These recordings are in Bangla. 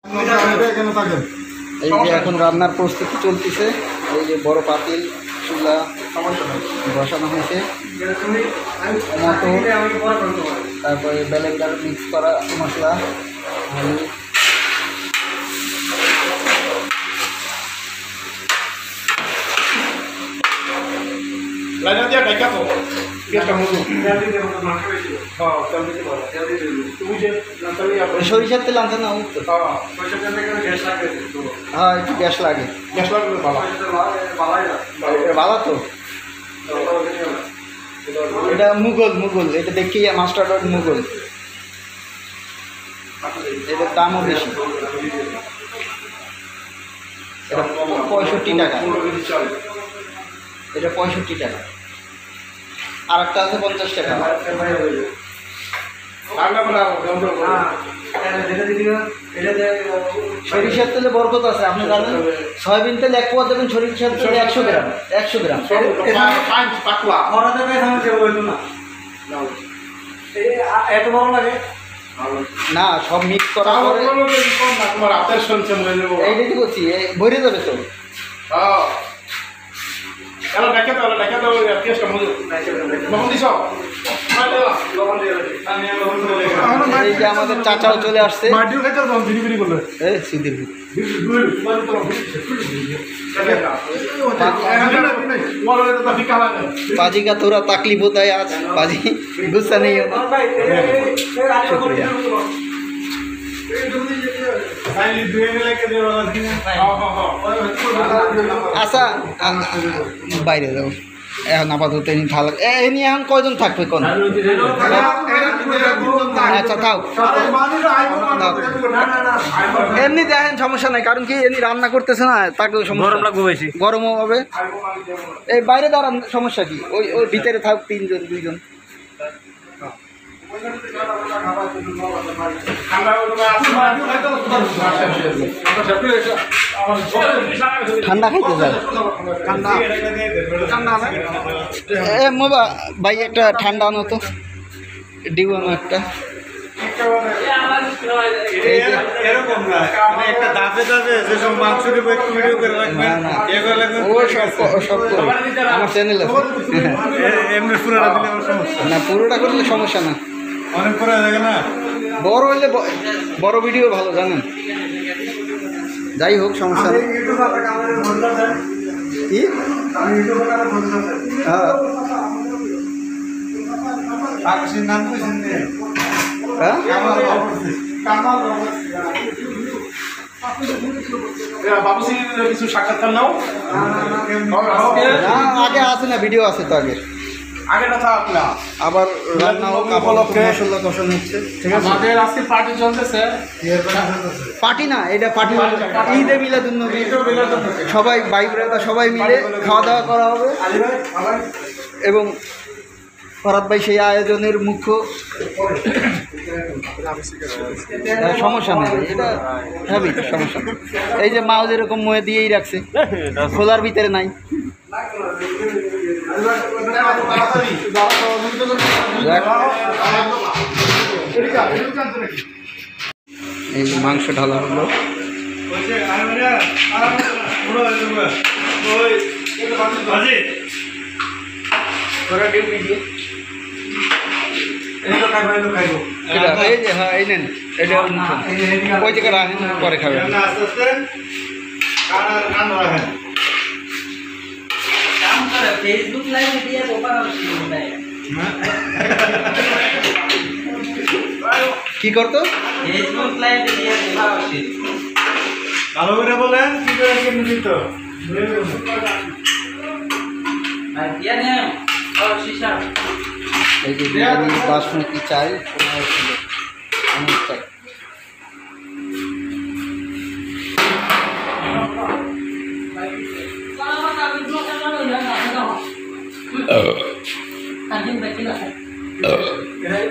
এই যে এখন রান্নার প্রস্তুতি চলতেছে। এই যে বড় পাতিল চুলা বসানো হয়েছে, তারপরে ব্লেন্ডার মিক্স করা মশলা, আলু, সরিষার তেল আনতে না হ্যাঁ একটু গ্যাস লাগে, ভালো তো। এটা মুঘল এটা দেখি মাস্টার্ড মুঘল, এটার দামও বেশি, এটা 65 টাকা, এটা 65 টাকা। আর একটা আছে 50 টাকা। সরিষার তেলে বরকত আছে, আপনি জানেন। সয়াবিন তেল 1 পোয়া দেবেন, সরিষার তেল 100 গ্রাম 100 গ্রাম। এত বড় লাগে না, সব মিক্স করা পরে এইটাই তো করছি, ভরে যাবে তো। এই যে আমাদের চাচাও চলে আসছে, बाजी का थोड़ा तकलीफ होता है आज, बाजी गुस्सा नहीं होता। शुक्रिया। আচ্ছা বাইরে যাও এখন আপাতত এমনি ভালো এমনি এখন কয়জন থাকবে কোন? আচ্ছা থাক, এমনি দেখেন সমস্যা নাই, কারণ কি এমনি রান্না করতেছে না, তাকে গরমও হবে। এই বাইরে দাঁড়ান, সমস্যা কি? ওই ওই ভিতরে থাক 3 জন 2 জন। ঠান্ডা খাইতে চাই, এ মোবা ভাই একটা ঠান্ডা আনো তো, ডিউ আনো একটা। আমার চ্যানেল আছে না, পুরোটা করলে সমস্যা না, বড় হইলে বড় ভিডিও ভালো, জানেন। যাই হোক সমস্যা নেই। কি কিছু সাক্ষাৎকার নাও, আগে আছে না, ভিডিও আছে তো আগে আবার রান্না মশলা কষানো হচ্ছে। ঠিক আছে, আমাদের আজকে পার্টি চলতেছে, পার্টি না এটা পার্টি, ঈদে মিলাদুন্নবী, সবাই ভাই ব্রাদার সবাই মিলে খাওয়া দাওয়া করা হবে। এবং ফরাদ ভাই সেই আয়োজনের মুখ্য। সমস্যা নেই, এটা হ্যাবি, সমস্যা নেই। এই যে মাও যেরকম ময়ে দিয়েই রাখছে, খোলার ভিতরে নাই। এই মাংস ঢালা হলো, এই যে হ্যাঁ এই নেন, এটা ওই জায়গায় রাখেন, পরে খাবেন। फेसबुक लाइव दिया ऊपर কি করতো? फेसबुक लाइव दिया ऊपर ভালো করে বলেন কি করে কেন দিত আর দিয়া না আর শিশা এই যে বিরিয়ানি বাসমতি চাল 15 কিলো অনেক চাই।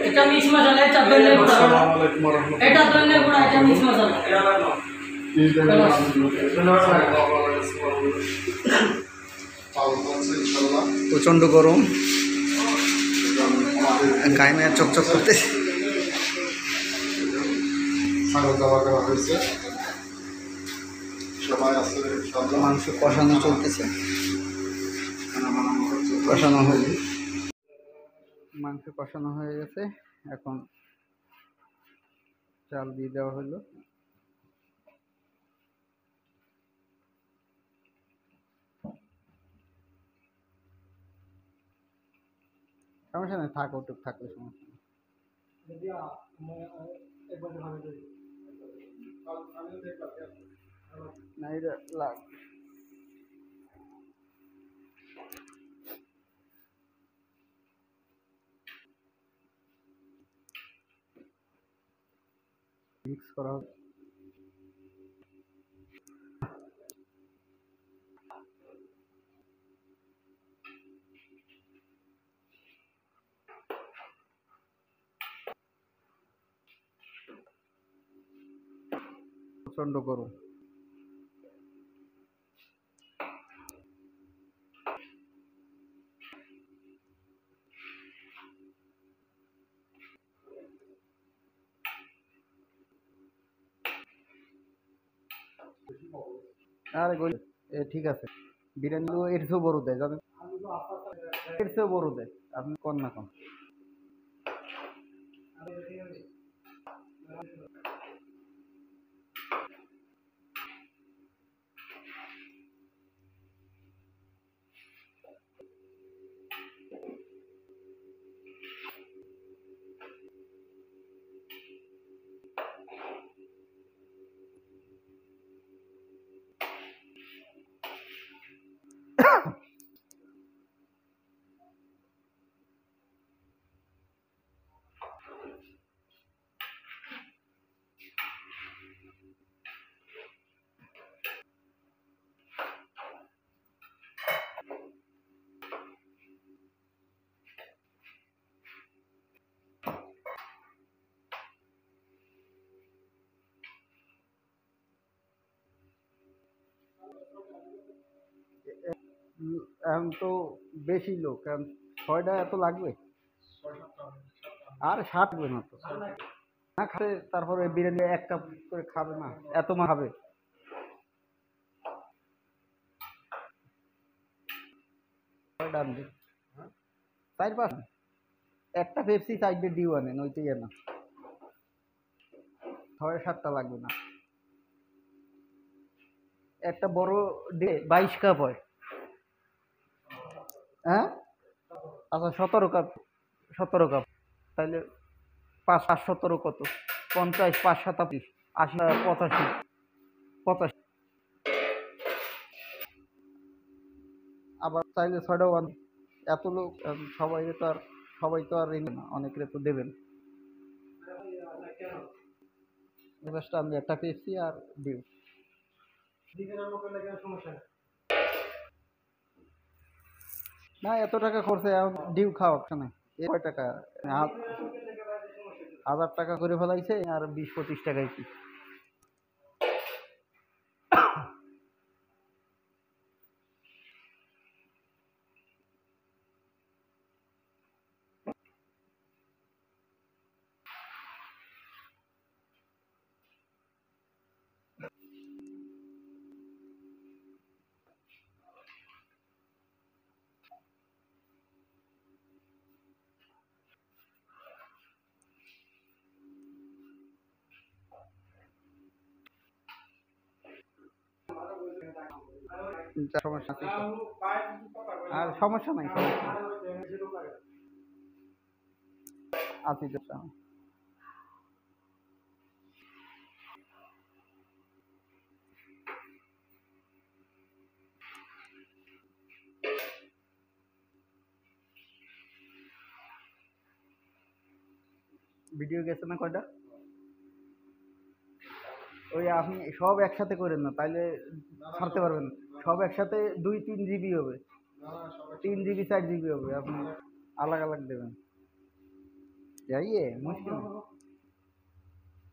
এটা মিক্স মশলা, এটা ধনে গুঁড়া, এটা ধনে গুঁড়া, এটা মিক্স মশলা। প্রচণ্ড গরম, গায়ে মেয়ে চকচক করতে। মাংস কষানো চলতেছে, কষানো হয়ে মাংস কষানো হয়ে গেছে। এখন চাল দিয়ে দেওয়া হলো। সমস্যা নেই, থাক ওটুক থাকলে সমস্যা নেই। না এটা লাগ মিক্স করা হবে। প্রচন্ড গরম। আরে গলি ঠিক আছে, বিরিয়ানি এর চেয়েও বড় দেয় জানেন, এর চেয়েও বড় দেয়, আপনি কোন না কোন। এখন তো বেশি লোক, কারণ 6টা এত লাগবে, আর 60 না তো না খাবে। তারপরে বিরিয়ানি 1 কাপ করে খাবে না, এত মা খাবে। ডান দিন 4-5 একটা পেপসি সাইডে ডিউ আনেন, ওইটাই না 6-7টা লাগবে না। একটা বড় ডে 22 কাপ হয়। হ্যাঁ আচ্ছা 17 কাপ, 17 কাপ তাহলে 5-17 কত, 50, 5-7, 80, 85, 85। আবার চাইলে 6টাও আন। এত লোক সবাই তো আর রেনে না, অনেকের তো দেবেন। এবার আমি একটা পেপসি আর ডিউ। না এত টাকা খরচে এখন ডিউ খাওয়া ওখানে কয় টাকা, 1000 টাকা করে ফেলাইছে, আর 20-25 টাকায় কি। সমস্যা আছে তো। আর সমস্যা নাই, আছি তো। ভিডিও গেছে না কয়টা? ওই আপনি সব একসাথে করেন না, তাইলে ছাড়তে পারবেন। সব একসাথে 2-3 জিবি হবে, 3 জিবি 4 জিবি হবে, আপনি আলাগ আলাগ দেবেন। যাইয়ে মুশকিল নেই।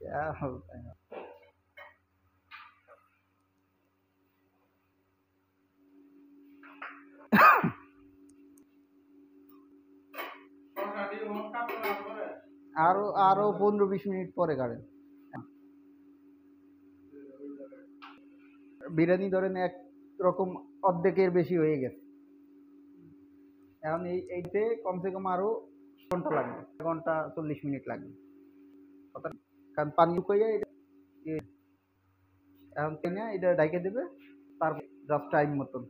क्या होता है। আরো 15-20 মিনিট পরে কাটেন। বিরিয়ানি ধরেন এক রকম অর্ধেকের বেশি হয়ে গেছে। এখন এইতে কমসে কম আরো ঘন্টা লাগবে, ঘন্টা 40 মিনিট লাগবে। কারণ পানি শুকাইয়া এখন টেনে এটা ঢাইকে দেবে, তারপর জাস্ট টাইম মতন।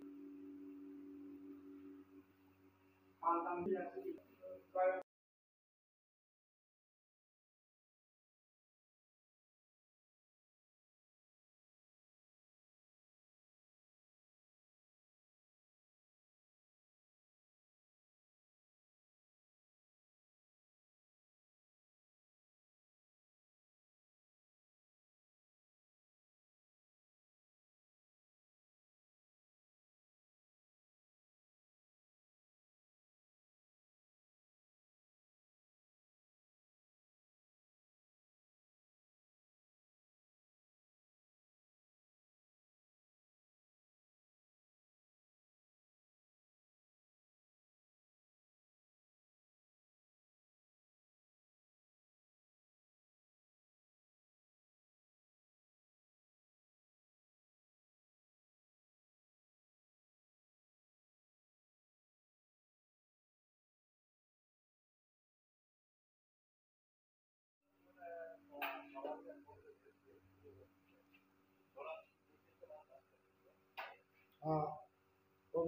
हाँ वो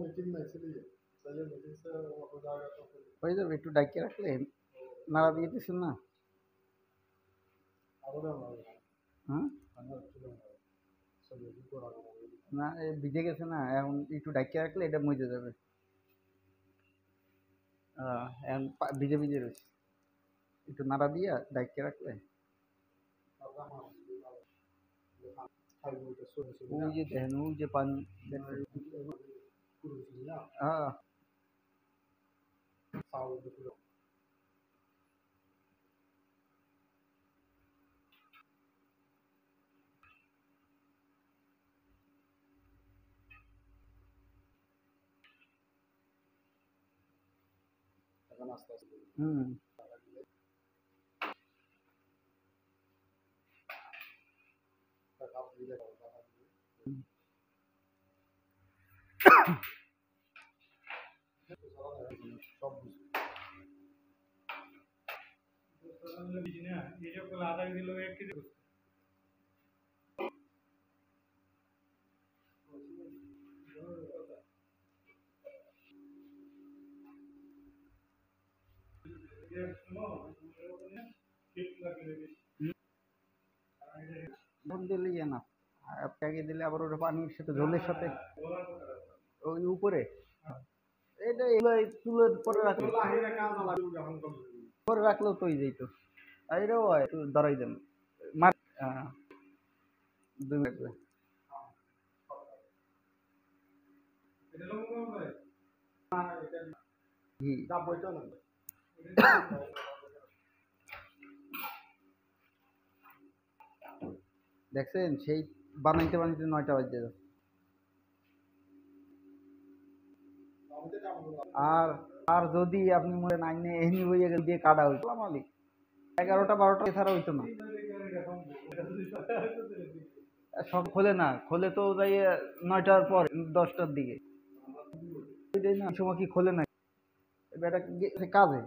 मीटिंग में इसलिए पहले मीटिंग से हो जाएगा तो फिर হয়ে যাবে, একটু ডাইকে রাখলে নাড়া দিয়ে দিচ্ছেন না। आगे बढ़ेगा হ্যাঁ अंदर चले जाएगा सब यही को रखना না, ভিজে গেছে না, এখন একটু ডাইকে রাখলে এটা মজে যাবে। এখন ভিজে ভিজে রয়েছে, একটু নাড়া দিয়ে ডাইকে রাখলে। ওই যে দেখেন, ওই যে পানি দেখছেন? হ্যাঁ হুম आधा किलो 1 केजी ফোন দিলে ইয়ে না, প্যাকে দিলে আবার ওটা পানির সাথে ঝোলের সাথে ওই উপরে এটা এগুলো তুলে পরে রাখলে, পরে রাখলেও তো যেত। আর এটাও হয়, একটু দাঁড়াই দেন মার 2 মিনিট লাগবে। ঘি দেখছেন, সেই বানাইতে বানাইতে 9টা বাজে যাচ্ছে। আর আর যদি আপনি মনে নাইনে এমনি বইয়ে গেলে দিয়ে কাটা হইতো মালিক 11টা 12টা এছাড়া হইতো না। সব খোলে না, খোলে তো যাই 9টার পর 10টার দিকে। না সময় কি খোলে না, এটা গেছে কাজে।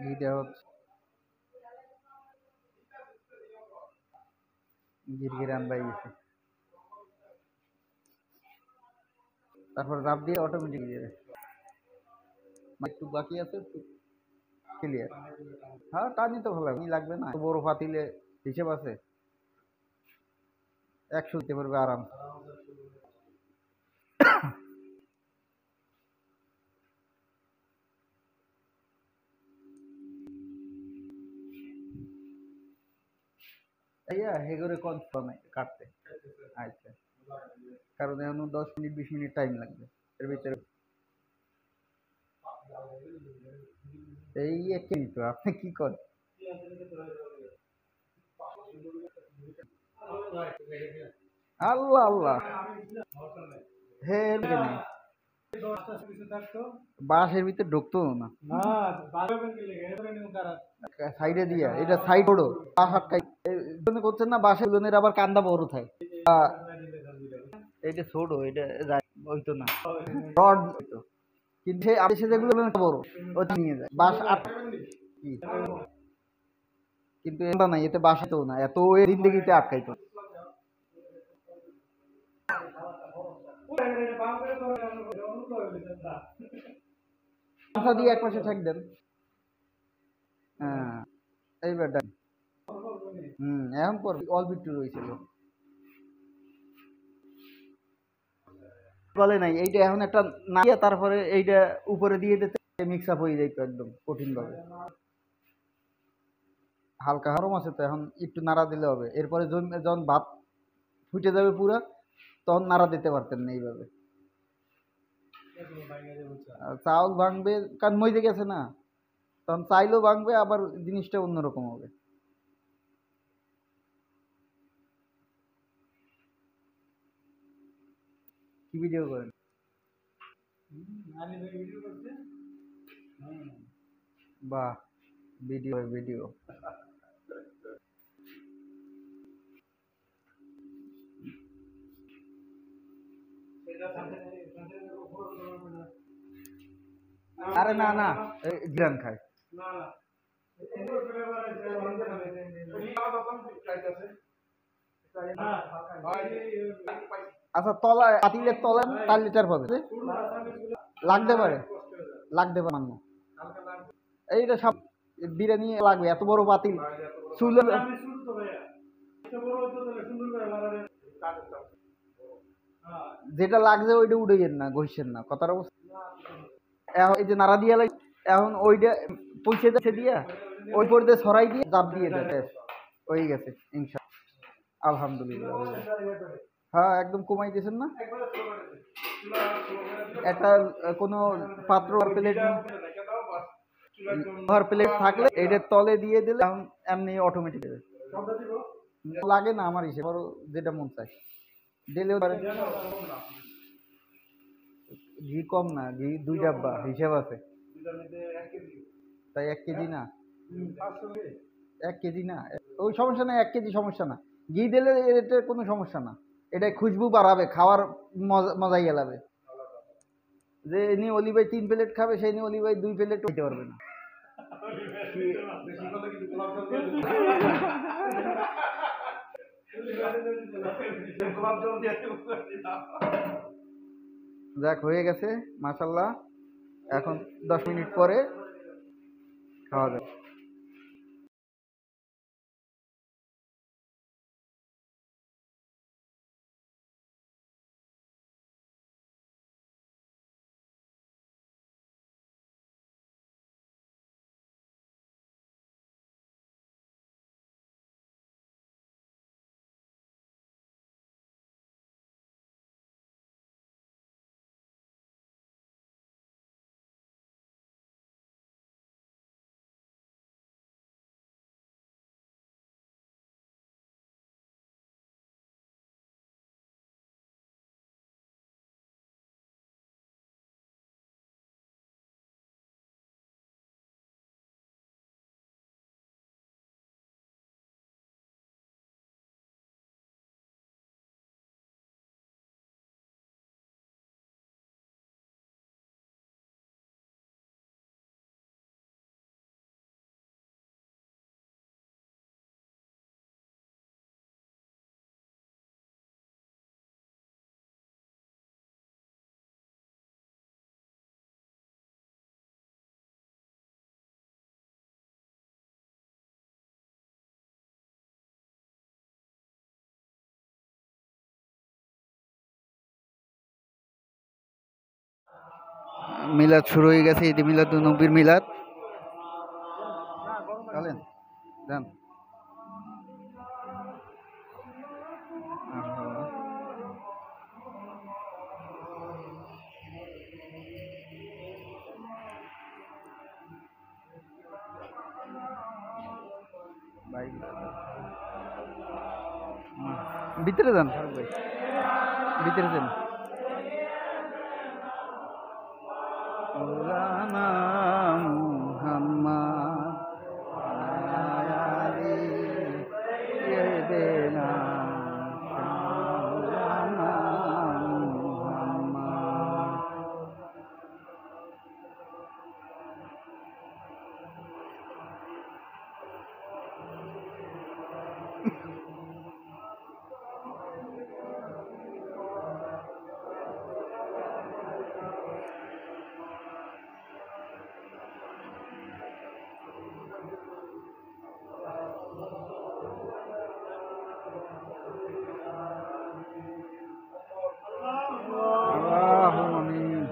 ঘি দেওয়া হচ্ছে, গিরগিরান বাই গেছে, তারপর রাব দিয়ে অটোমেটিক যাবে। একটু বাকি আছে, একটু ক্লিয়ার। হ্যাঁ টানি তো ভালো লাগবে না, বড় পাতিলে হিসেব আছে 100 দিতে পারবে আরাম। ইয়া হেগরে কনফার্ম কাটতে। আচ্ছা, কারণ এখন 10 মিনিট 20 মিনিট টাইম লাগবে এর ভিতরে। এই একই তো আপনি কি করেন? আল্লাহ আল্লাহ হে কেনে বাসের ভিতরে ঢুকতো না সাইডে দিয়া এটা সাইড ওড়ো বাস আটকাই করছেন না বাসের জনের আবার কান্দা বড় থাকে এটা ছোট এটা হইতো না রড হইতো কিন্তু সেই আদেশে যেগুলো বড় ওটা নিয়ে যায় বাস আট কিন্তু এটা নাই এতে বাসাতেও না এত জিন্দেগিতে আটকাইতো দিয়ে এক পাশে ঠেক দেন হ্যাঁ এইবার এখন পর অল্প একটু রয়েছিল বলে নাই এইটা এখন একটা না তারপরে এইটা উপরে দিয়ে দিতে মিক্স আপ হয়ে যাইতো একদম কঠিন ভাবে হালকা গরম আছে তো এখন একটু নাড়া দিলে হবে এরপরে যখন ভাত ফুটে যাবে পুরা তখন নাড়া দিতে পারতেন না এইভাবে চাউল ভাঙবে কারণ মইতে গেছে না তখন চাইলেও ভাঙবে আবার জিনিসটা অন্যরকম হবে কি ভিডিও করেন বাহ ভিডিও ভিডিও আরে না না জিরান খায় আচ্ছা তলা পাতিলের তলা 4 লিটার পাবে লাগতে পারে মান্য এইটা সব বিরিয়ানি লাগবে এত বড় পাতিল চুলে যেটা লাগছে ওইটা উঠে যেন না ঘষছেন না কথার অবস্থা এই যে নাড়া দিয়া লাগে এখন ওইটা পয়সা যাচ্ছে দিয়া ওই পর দিয়ে ছড়াই দিয়ে চাপ দিয়ে দেয় হয়ে গেছে ইনশাআল্লাহ আলহামদুলিল্লাহ হ্যাঁ একদম কমাই দিয়েছেন না একটা কোনো পাত্র প্লেট থাকলে এটার তলে দিয়ে দিলে এমনি অটোমেটিক দেবে লাগে না আমার হিসেবে যেটা মন চায় দিলেও পারে ঘি কম না ঘি 2 ডাব্বা হিসাব আছে তাই 1 কেজি না 1 কেজি না ওই সমস্যা না 1 কেজি সমস্যা না ঘি দিলে এটা কোনো সমস্যা না এটা খুশবু বাড়াবে খাওয়ার মজাই এলাবে যে ইনি অলি ভাই 3 প্লেট খাবে সেই নিয়ে অলি ভাই 2 প্লেট খেতে পারবে না যাক হয়ে গেছে মাশাআল্লাহ এখন 10 মিনিট পরে খাওয়া যাবে মিলাদ শুরু হয়ে গেছে ঈদ মিলাদুন নবীর মিলাদ চলেন যান বাই ভিতরে যান, ভিতরে যান। মৌলানা মুহাম্মদ আয়ালি ইয়েদেনা মৌলানা মুহাম্মদ। আল্লাহুম্মা আমিন।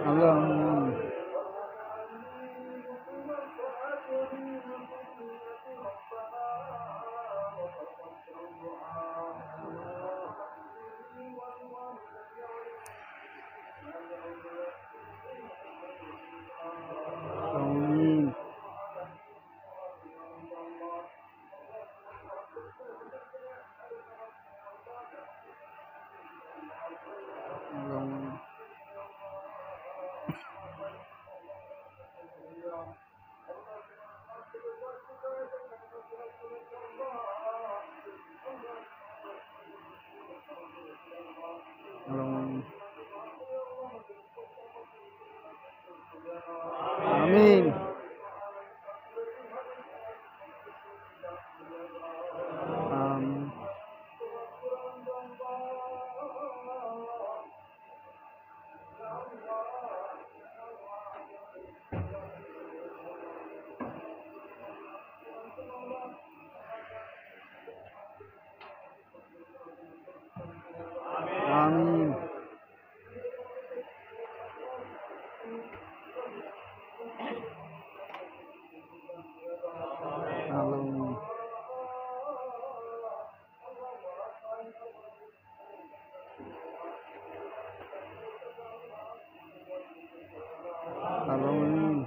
আল্লাহুম্মা আমিন। আমিন। আল্লাহুম্মা আমিন। আমিন। আমিন। আল্লাহুম্মা আমিন।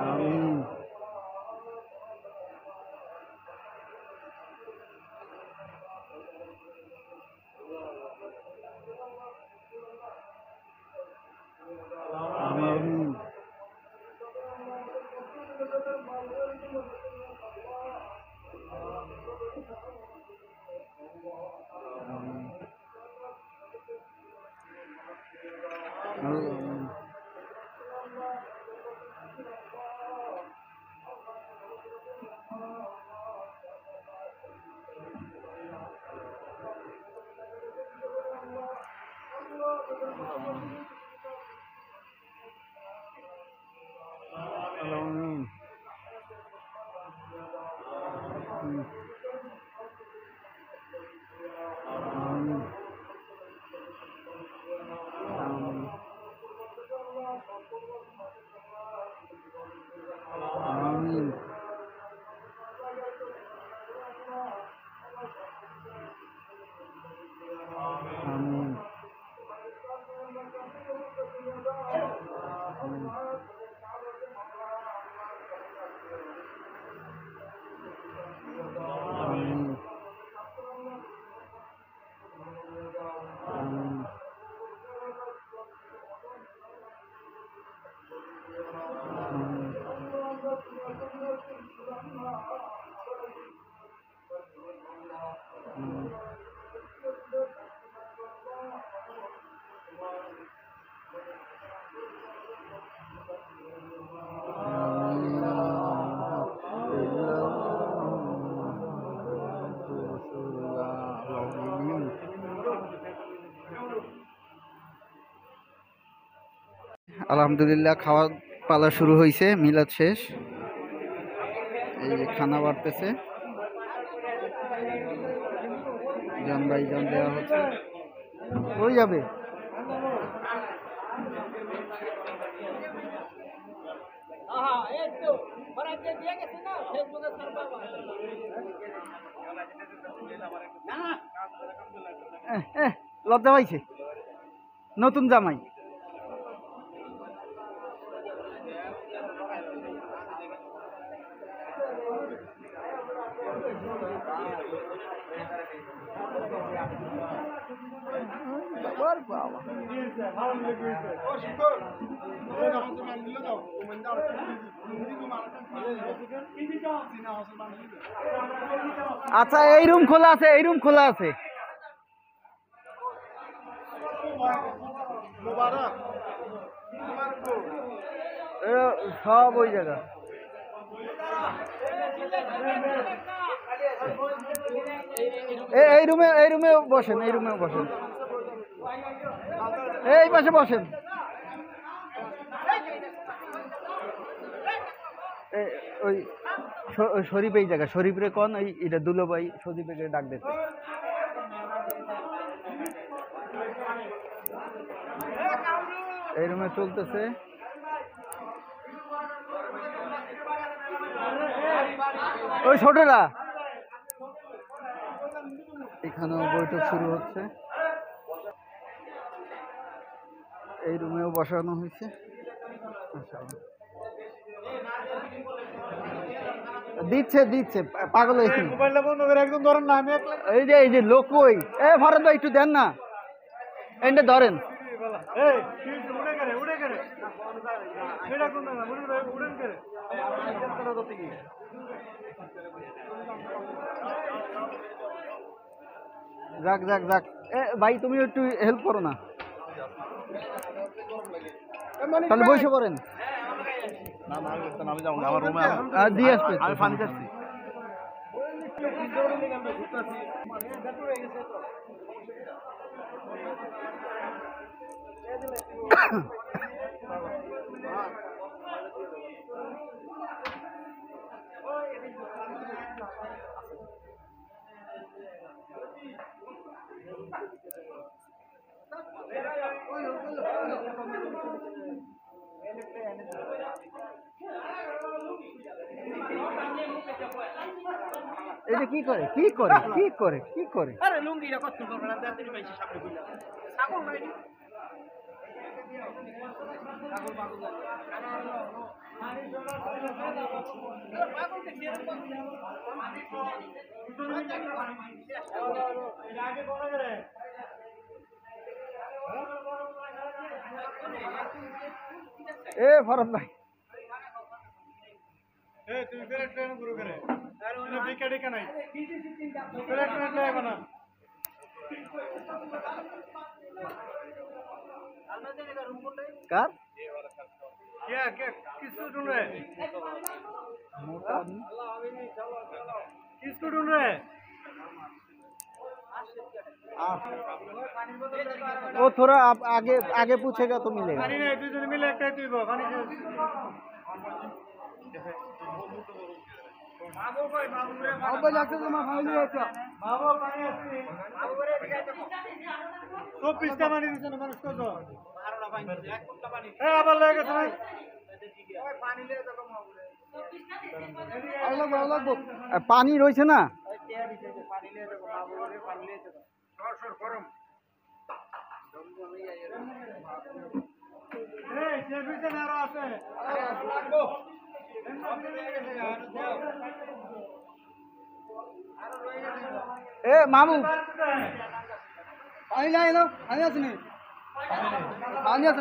আমিন। আমিন। আমিন। আমিন। আমিন। আমিন। আমিন। আমিন। আমিন। আলহামদুলিল্লাহ, খাওয়া পালা শুরু হয়েছে, মিলাদ শেষ। এই যে খানা বাড়তেছে, জন বাই জন দেওয়া হচ্ছে। ওই যাবে লজ্জা পাইছে নতুন জামাই। আচ্ছা এই রুম খোলা আছে, এই রুম খোলা আছে। সব ওই জায়গা। এই রুমে বসেন, এই রুমে বসেন, এই পাশে বসেন। ওই শরীফ এই জায়গা, শরীফরে কোন ওই এটা দুলোভাই শরীফকে ডাক দিতে। এই রুমে চলতেছে। ওই ছোটরা এখানেও বৈঠক শুরু হচ্ছে। এই রুমেও বসানো হয়েছে। দিচ্ছে দিচ্ছে পাগল হয়েছে। মোবাইলটা বন্ধ করে একদম ধরেন না, আমি এই যে লোক কই, এ ফরদ ভাই একটু দেন না, এটা ধরেন। উড়ে গেলে এটা কোন না উড়েন করে যাক যাক যাক। এ ভাই তুমি একটু হেল্প করো না, তাহলে বসে পড়েন। আমি যাবো আমার রুমে দিয়ে আসবে, আমি পানি খাচ্ছি। এটা কি করে কি করে কি করে কি করে? আরে লুঙ্গিটা কত করবে না, দাঁড়িয়ে পাইছি সামনে বুঝলা ছাগল নাই ছাগল পাগল এ ফরদ ভাই তুমি প্লেট প্লেন গুরু করে বিকেটে কেনাই প্লেট প্লেট লাগবে না। কার किसको ढूंढ रहे हैं? किसको ढूंढ रहे हैं? वो थोड़ा आप आगे आगे पूछेगा तो मिलेगा। पानी नहीं तुझे मिले एक टाइप ही पानी से बाबू भाई बाबू रे अब जाके तो मैं फाइल लिया था बाबू पानी आती बाबू रे तो पिस्ता पानी दिस ना मानुष को तो 12টা পানি এক ফুটটা পানি এ আবার লয়ে গেছে ভাই ওই পানি লিয়ে তো কম হবে अलग अलग पानी রয়েছে না পানি লিয়ে তো বাবু রে পানি লিয়ে তো সর গরম এই সার্ভিসে না আছে লাগবো এ মামু পানি নাই না পানি আছে নি পানি আছে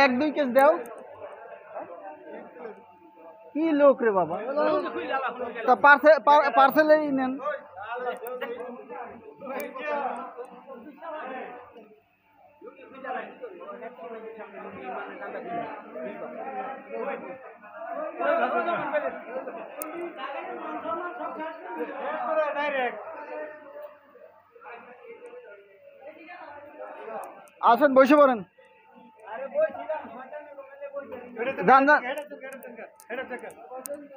এক দুই কেস দাও কি লোক রে বাবা তা পার্সেলেই নেন আসেন বসে পড়েন যান যান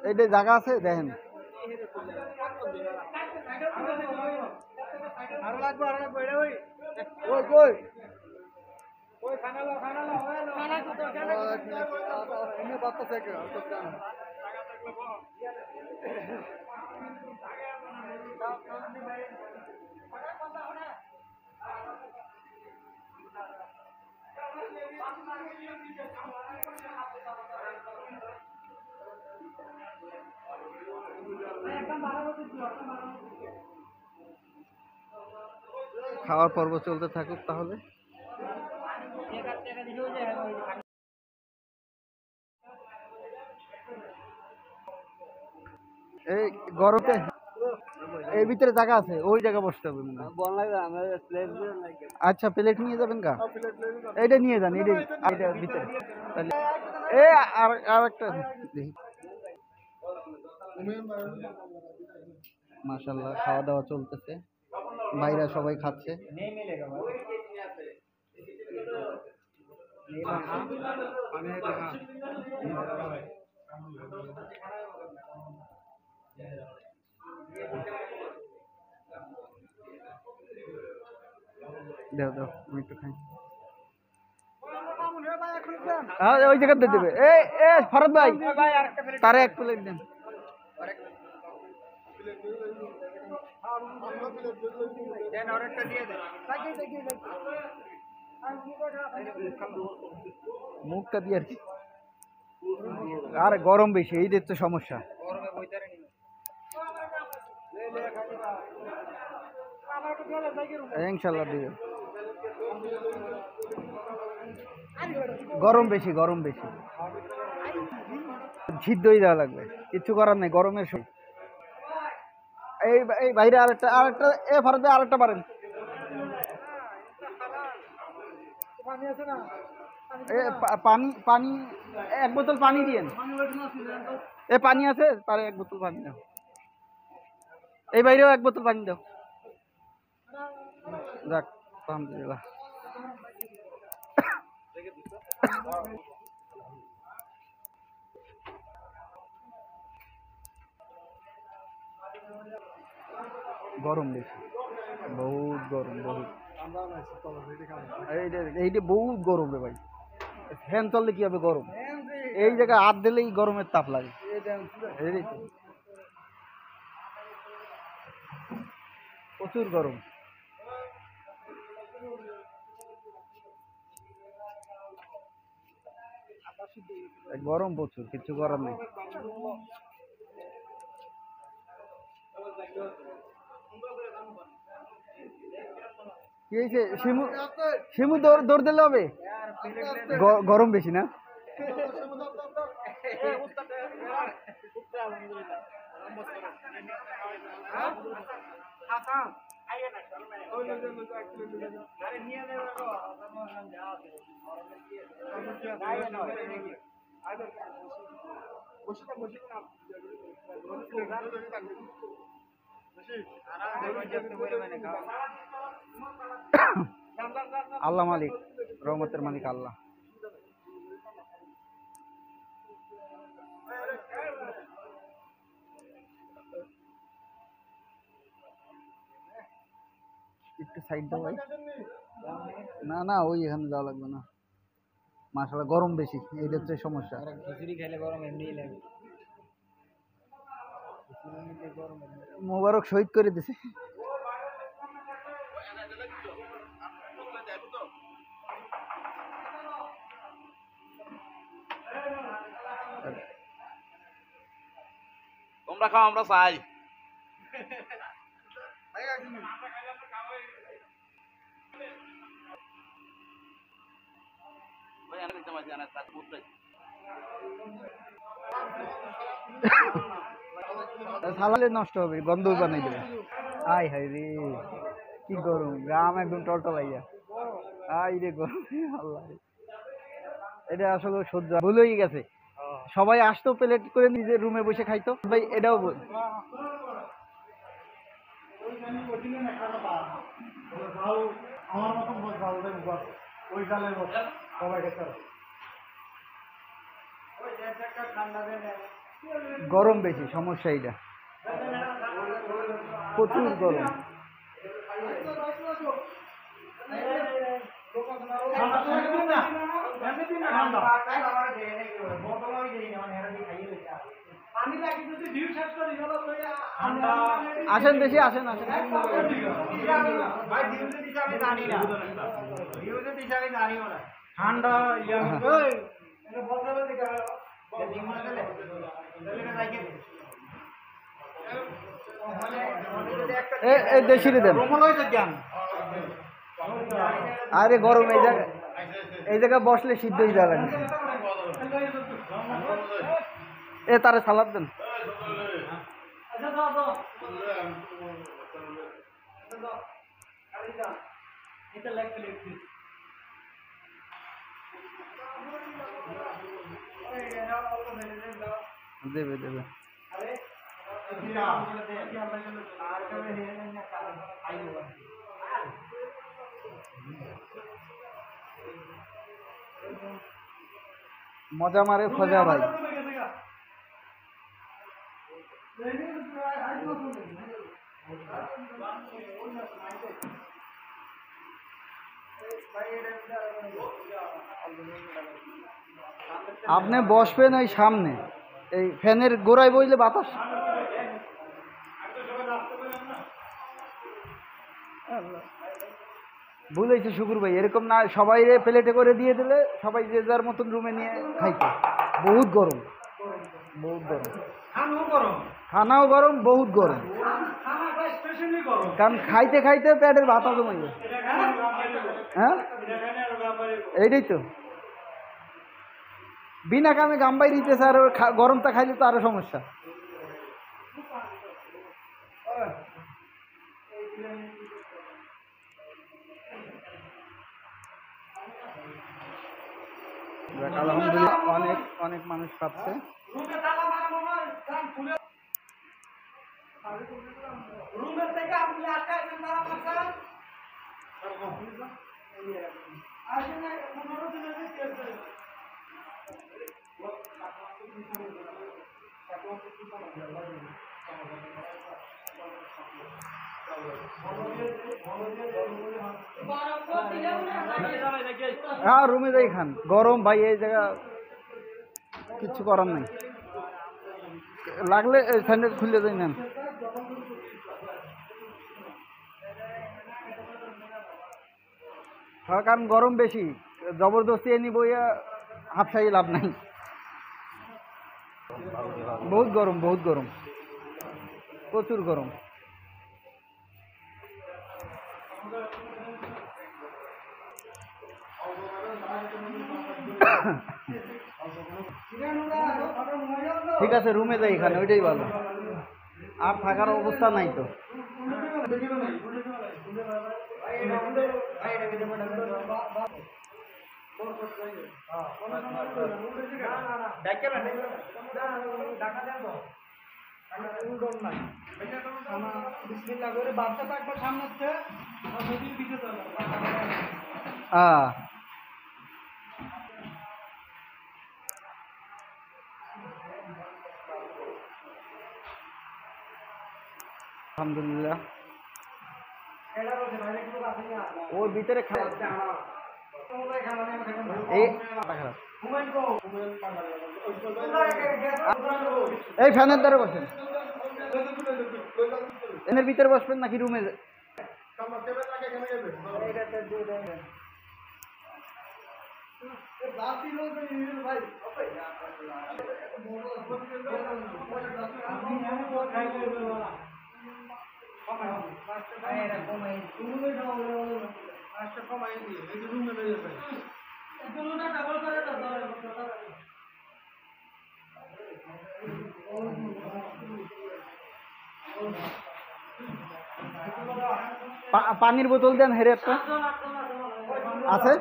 এইটা জায়গা আছে দেখেন আরো লাগবে এটা ওই কই কই ওই খানা লো খানা তো এমনি বাচ্চা থেকে খাওয়ার পর্ব চলতে থাকুক তাহলে। এই গরমে এর ভিতরে জায়গা আছে, ওই জায়গা বসতে হবে মনে হয়। আচ্ছা প্লেট নিয়ে যাবেন কা? এইটা নিয়ে যান, এইটা ভিতরে। তাহলে এই আর একটা দেখি। মাশাআল্লাহ খাওয়া দাওয়া চলতেছে, ভাইরা সবাই খাচ্ছে। দাও দাও আমি একটু খাই। হ্যাঁ ওই জায়গাতে দেবে। এ ফরদ ভাই তারে এক প্লেট দেন। মুখটা দিয়ে আর কি, আর গরম বেশি, এইটার তো সমস্যা। ইনশাল্লাহ দিবে। গরম বেশি, গরম বেশি, সিদ্ধই দেওয়া লাগবে, কিচ্ছু করার নেই গরমের সময়। এই বাইরে আরেকটা এ ফরদ ভাই আরেকটা পারেন। পানি এক বোতল পানি দিয়েন। এ পানি আছে, তারে এক বোতল পানি দাও। এই বাইরেও এক বোতল পানি দাও। যাক আলহামদুলিল্লাহ। গরম বেশি, বহুত গরম, বহুত। এইটা বহুত গরম রে ভাই, ফ্যান চললে কি হবে গরম। এই জায়গায় হাত দিলেই গরমের তাপ লাগে। প্রচুর গরম। গরম প্রচুর, কিছু করার নেই। কি হয়েছে শিমু দৌড় দিলে হবে? গরম বেশি না? আল্লাহ মালিক, রহমতের মালিক আল্লাহ। একটু সাইড দাও ভাই। না না ওই এখানে যাওয়া লাগবে না। মাশাআল্লাহ গরম বেশি, এইটা হচ্ছে সমস্যা। খিচুড়ি খেলে গরম এমনিই লাগে। মোবারক শহীদ করে দিছে। তোমরা খাও, আমরা চাই। সালালে নষ্ট হবে, গন্ধ বানাই দেবে। আয় হায় রে কি গরম, গ্রাম একদম টলটলাইয়া। আই রে গরম, আল্লাহ। এটা আসলে সহ্য ভুল হয়ে গেছে। সবাই আসতো প্লেট করে নিজের রুমে বসে খাইতো। ভাই এটাও বল আমার মতন ভালো দেবো ওই জালের মতো সবাই খেতে। গরম বেশি, সমস্যা এইটা, প্রচুর গরম। আসেন বেশি আসেন আসেন ঠান্ডা এই দেশিরে দেন আরে গরম এই জায়গায় বসলে সিদ্ধ হয়ে যাবে এ তারে সালাদ দেন দেবে দেবে মজা মারে খোঁজা ভাই আপনি বসবেন ওই সামনে এই ফ্যানের গোড়ায় বইলে বাতাস ভুলেছি শুকুর ভাই এরকম না সবাই প্লেটে করে দিয়ে দিলে সবাই যে যার মতন রুমে নিয়ে খাইতো বহুত গরম বহুত গরম খানাও গরম বহুত গরম কারণ খাইতে খাইতে পেটের ভাতা জমে যায় হ্যাঁ এইটাই তো বিনা কামে গাম্বাই দিতেছে আর গরমটা খাইলে তো আরো সমস্যা আলহামদুলিল্লাহ অনেক অনেক মানুষ খাচ্ছে হ্যাঁ রুমে যাই খান গরম ভাই এই জায়গা কিছু করার নেই লাগলে স্যান্ডেল খুলে যাই নেন হ্যাঁ কারণ গরম বেশি জবরদস্তি এনে বইয়া হাফসাই লাভ নাই বহুত গরম প্রচুর গরম ঠিক আছে রুমে যাই এখানে ওইটাই ভালো আর থাকার অবস্থা নাই তো আলহামদুলিল্লাহ ওর ভিতরে এই ফ্যানের দ্বারা বসেন এনের ভিতরে বসবেন নাকি রুমে পানির বোতল দেন হেরে একটা আছে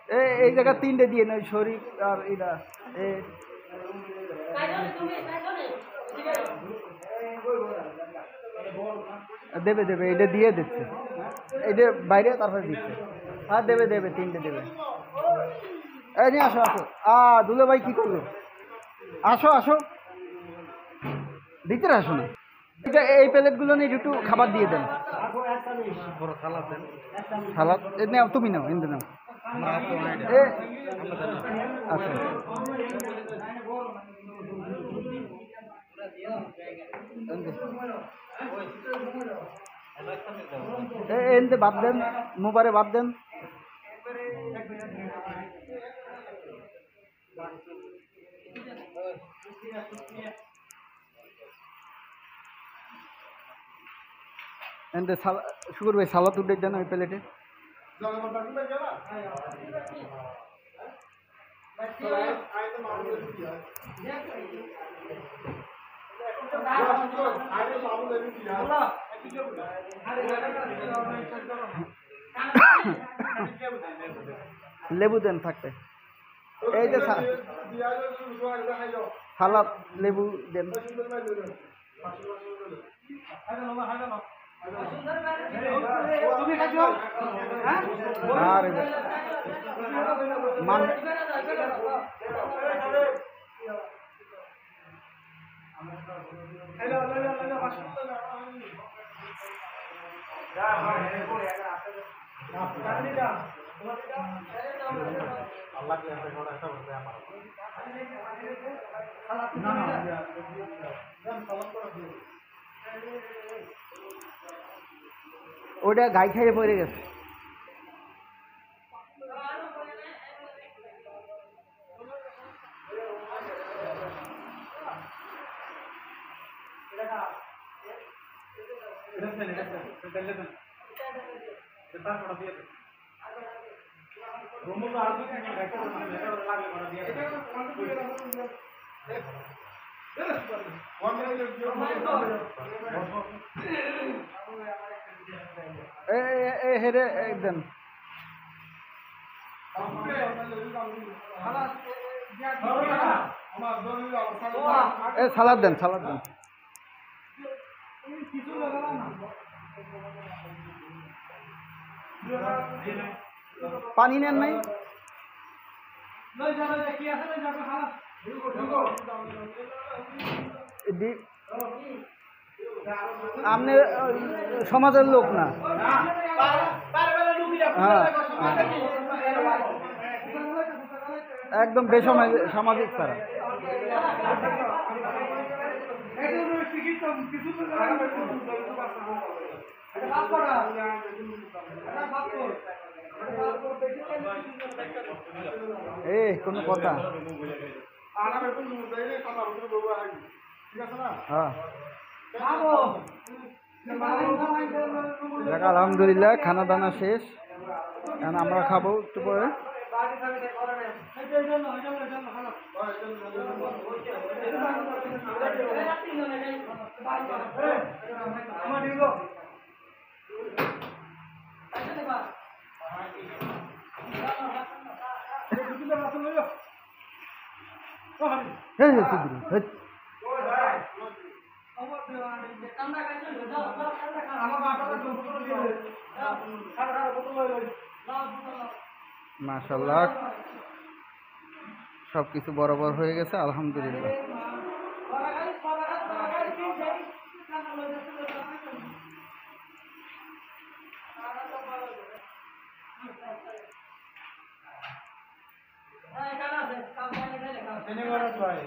এই জায়গা 3টে দিয়ে না শরীফ আর এটা দেবে দেবে এটা দিয়ে দিচ্ছে এটা বাইরে তারপরে দিচ্ছে হ্যাঁ দেবে দেবে 3টে দেবে এই নিয়ে আসো আসো দুলে ভাই কি করলো আসো আসো ভিতরে আসো না এটা এই প্লেটগুলো নিয়ে একটু খাবার দিয়ে দেন সালাদ নাও তুমি নাও এনে নাও আচ্ছা এনতে বাদ দেন মোবারে বাদ দেন এনতে শুকুর ভাই সালাদ উঠে দেন ওই প্লেটে লেবু দেন থাকতে এই যে সালাদ লেবু দেন আর মান ওটা গাই খাইয়ে পড়ে গেছে হেরে একদম সালাদ দেন সালাদ দেন পানি নেন নাই আপনি সমাজের লোক না হ্যাঁ একদম বেসামাজিক তারা কোনো কথা হ্যাঁ আলহামদুলিল্লাহ খানা দানা শেষ এখন আমরা খাবো একটু পরে মাশাআল্লাহ সবকিছু বরাবর হয়ে গেছে আলহামদুলিল্লাহ ধন্যবাদ ভাই